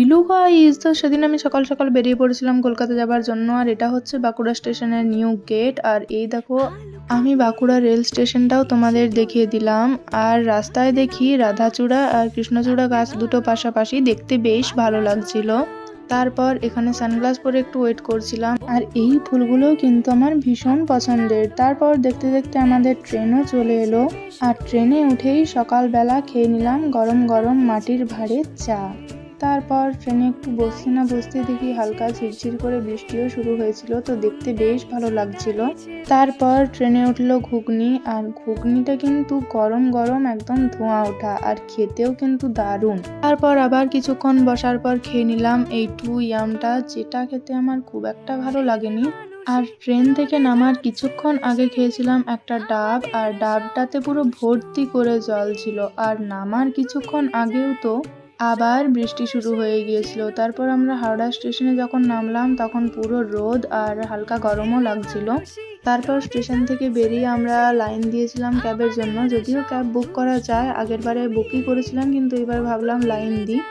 Hello guys, তো সেদিন আমি সকাল সকাল বেরিয়ে পড়েছিলাম কলকাতা যাবার জন্য। আর এটা হচ্ছে বাঁকুড়া স্টেশনের নিউ গেট। আর এই দেখো, আমি বাঁকুড়া রেল স্টেশনটাও তোমাদের দেখিয়ে দিলাম। আর রাস্তায় দেখি রাধাচূড়া আর কৃষ্ণচূড়া গাছ দুটো পাশাপাশি, দেখতে বেশ ভালো লাগছিল। তারপর এখানে সানগ্লাস পরে একটু ওয়েট করছিলাম। আর এই ফুলগুলো কিন্তু আমার ভীষণ পছন্দের। তারপর দেখতে দেখতে আমাদের ট্রেনও চলে এলো। আর ট্রেনে উঠেই সকালবেলা খেয়ে নিলাম গরম গরম মাটির ভাঁড়ের চা। তারপর ট্রেনে একটু বসতে না বসতে দেখি হালকা ঝিরঝির করে বৃষ্টিও শুরু হয়েছিল, তো দেখতে বেশ ভালো লাগছিল। তারপর ট্রেনে উঠলো ঘুগনি, আর ঘুগনিটা কিন্তু গরম গরম একদম ধোঁয়া ওঠা, আর খেতেও কিন্তু দারুণ। তারপর আবার কিছুক্ষণ বসার পর খেয়ে নিলাম এই টু ইয়ামটা, যেটা খেতে আমার খুব একটা ভালো লাগেনি। আর ট্রেন থেকে নামার কিছুক্ষণ আগে খেয়েছিলাম একটা ডাব, আর ডাবটাতে পুরো ভর্তি করে জল ছিল। আর নামার কিছুক্ষণ আগেও তো আবার বৃষ্টি শুরু হয়ে গিয়েছিল। তারপর আমরা হাওড়া স্টেশনে যখন নামলাম তখন পুরো রোদ আর হালকা গরমও লাগছিল। তারপর স্টেশন থেকে বেরিয়ে আমরা লাইন দিয়েছিলাম ক্যাবের জন্য। যদিও ক্যাব বুক করা যায়, আগের বারে বুকই করেছিলাম, কিন্তু এবার ভাবলাম লাইন দিই।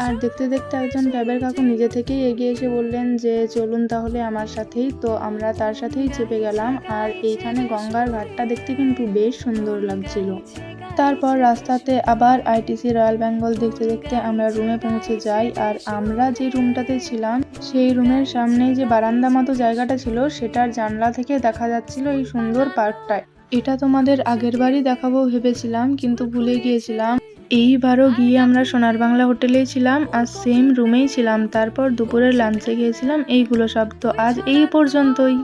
আর দেখতে দেখতে একজন ক্যাবের কাকু নিজে থেকেই এগিয়ে এসে বললেন যে চলুন তাহলে আমার সাথেই। তো আমরা তার সাথেই চেপে গেলাম। আর এইখানে গঙ্গার ঘাটটা দেখতে কিন্তু বেশ সুন্দর লাগছিল। তারপর রাস্তাতে আবার আইটিসি রয়্যাল বেঙ্গল দেখতে দেখতে আমরা রুমে পৌঁছে যাই। আর আমরা যে রুমটাতে ছিলাম সেই রুমের সামনেই যে বারান্দা মতো জায়গাটা ছিল, সেটার জানলা থেকে দেখা যাচ্ছিল এই সুন্দর পার্কটা। এটা তোমাদের আগের বারই দেখাবো ভেবেছিলাম, কিন্তু ভুলে গিয়েছিলাম। এইবারও গিয়ে আমরা সোনার বাংলা হোটেলেই ছিলাম আর সেম রুমেই ছিলাম। তারপর দুপুরের লাঞ্চে গিয়েছিলাম। এইগুলো সব তো আজ এই পর্যন্তই।